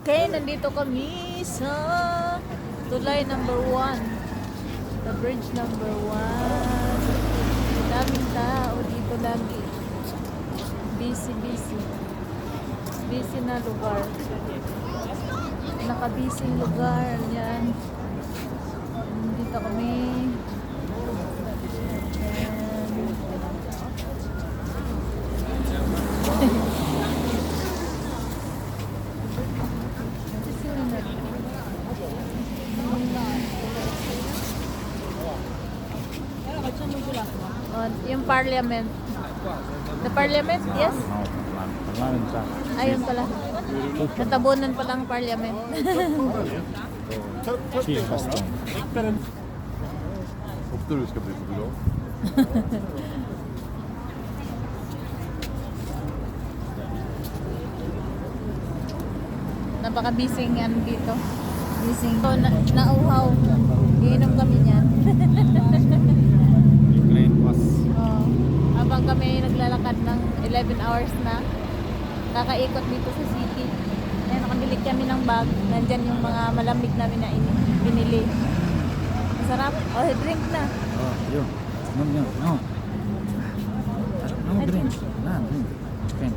Okay, nandito kami sa tulay number 1. The bridge number 1. Daming tao dito lagi. Busy. Busy na lugar. Nakabising lugar. Yan. Nandito kami. Yung parliament. The parliament, yes? Ayun pala. Natabunan pala ang parliament. Ofta ska bli så bra. Napaka-bising yan dito. Bising. So, nauhaw. Iinom kami niyan. Oh. Habang kami naglalakad ng 11 hours na, kakaikot dito sa city. Ayan, nakabili kami ng bag. Nandyan yung mga malamig namin na binili. Masarap. Oh, drink na. Oh, yun. No. No drink. Nah, drink. Okay.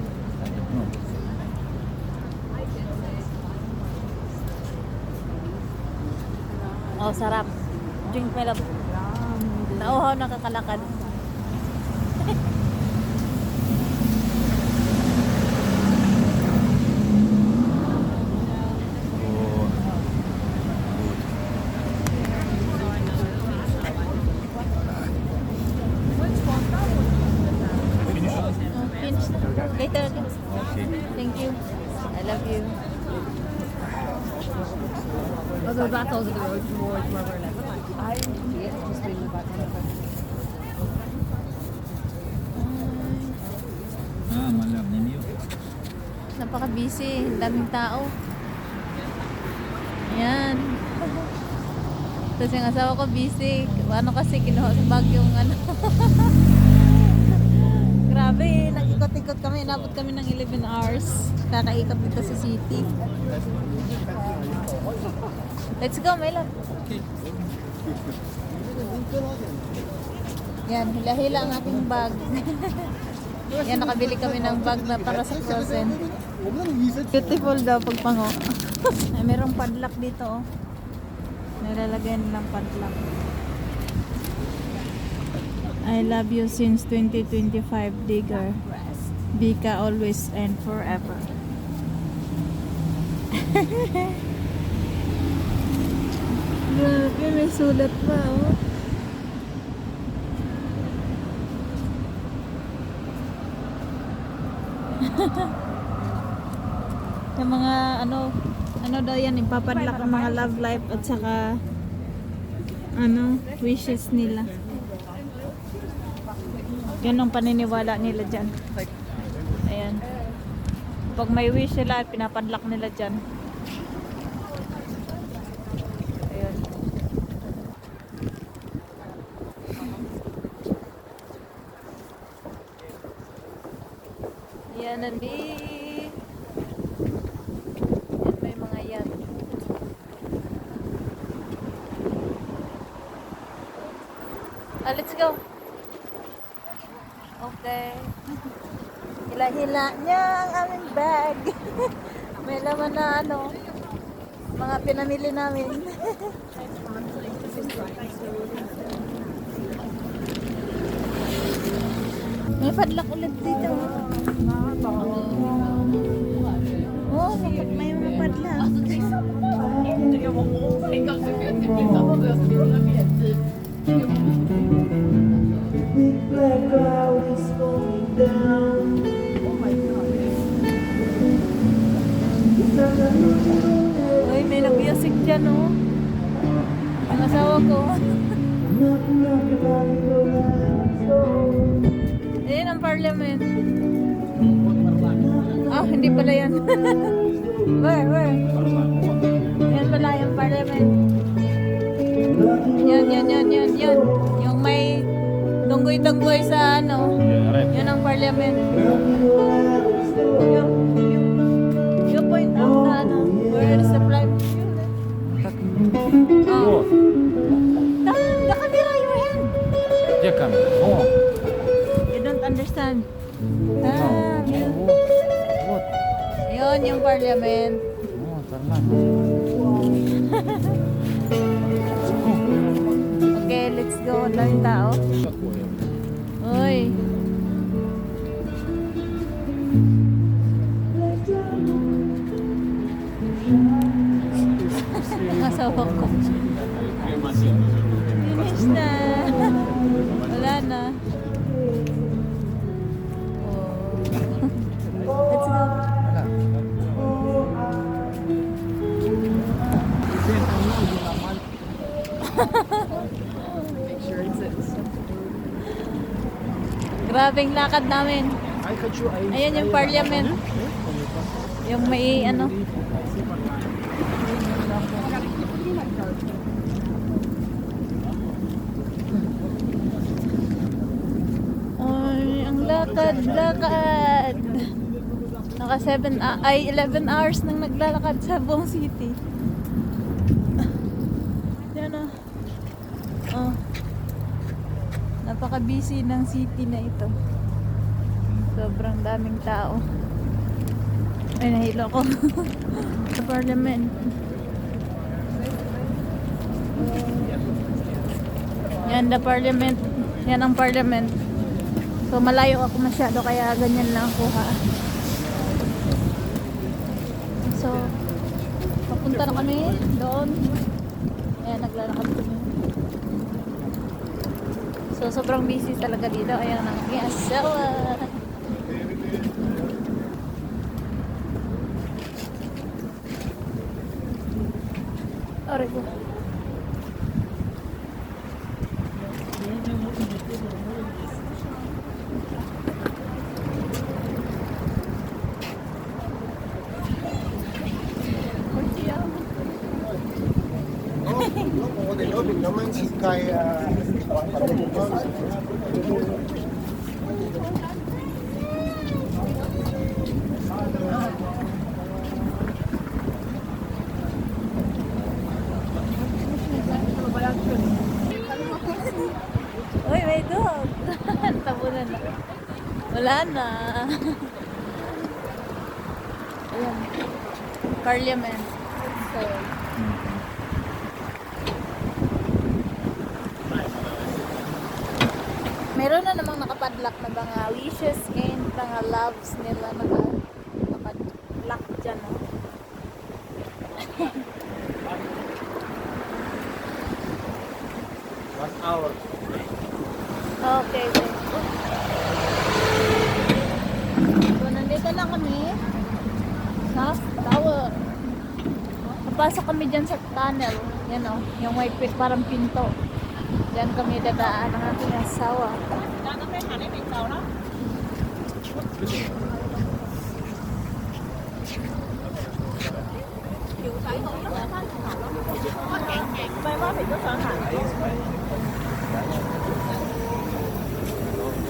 No. Oh, sarap. Drink my love. Nauhaw, nakakalakad. Finish na. Later again. Okay. Thank you. I love you. Although that's also the road towards where we're living. I hate just being in the back of it. Malam ninyo. Napaka-busy. Ang daming tao. Ayan. Tapos yung asawa ko busy. Ano kasi kinuha sa bag yung ano. Grabe. Nag-ikot-ikot kami. Inabot kami ng 11 hours. Kakaikot dito sa city. Let's go, my love. Yan, hila-hila ang aking bag. Yan, nakabili kami ng bag na para sa frozen. Beautiful daw pagpango. Ay, merong padlock dito, oh. Nilalagyan ng padlock. I love you since 2025, Digger. Bika always and forever. Grabe, may sulat pa, oh. Yung mga ano daw yan, ipapadlock ang mga love life at saka wishes nila. Yan ang paniniwala nila dyan. Ayan. Pag may wish sila, pinapadlock nila dyan. Ayan. Ayan, nandi. Ayan, may mga yan. Let's go. Okay. Hila-hila niya ang aming bag. May laman na mga pinamili namin. May padlock ulit dito. Oh, may mga padlock. Big black cloud is falling down. Uy, may nag-music dyan, oh. Ang asawa ko. Ayan ang parliament. Ah, hindi pala yan. Where? Ayan pala yung parliament. Yan. Yung may tunggoy-tunggoy sa yan ang parliament. You point out where Oh. Вот. The camera, your hand. Где камера? О, You don't understand. no. Yun. Вот. Yun yung parliament. Вот, нормально. Okay, let's go. Ang daming tao. Такое. Uy. Nakasawa ko. Finish na. Wala na. Oh. Let's go. Make sure it sits. Grabing lakad namin. Ayan yung parliament. Yung may ano. Ay, ang lakad, lakad. Naka 11 hours nang naglalakad sa buong city. Yan o. Oh. Napaka-busy ng city na ito. Sobrang daming tao. Ay, nahilo ko. Sa parliament. Yan, the parliament. Yan ang parliament. So, malayo ako masyado, kaya ganyan lang ako ha. So, papunta na kami doon. Ayan, naglalakad kami. So, sobrang busy talaga dito. Ayan ang aking asawa. Aray ko. Uy, may dog. Tabunan na. Wala na. Ayan. Parliament. So, meron na namang nakapadlock na mga wishes and mga loves nila nakapadlock dyan. No? Okay, okay. So, nandito na kami sa tower. Napasok kami dyan sa tunnel. Yan o, yung may parang pinto. Diyan kami dadaan ng aking asawa.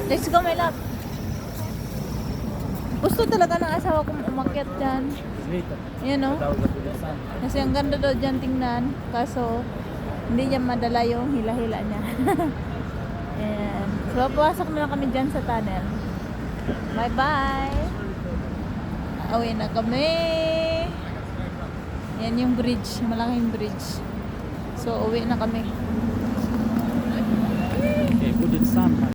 Let's go, my love. Gusto talaga ng asawa kong umakyat dyan. Later. Yan o. Когда уже будет сан. Kasi ang ganda daw dyan tingnan. Kaso, hindi niya madala yung hila-hila niya. Ayan. So, papasok na lang kami dyan sa tunnel. Bye-bye! Uwi na kami! Yan yung bridge. Malaking bridge. So, uwi na kami. Okay, будет сан.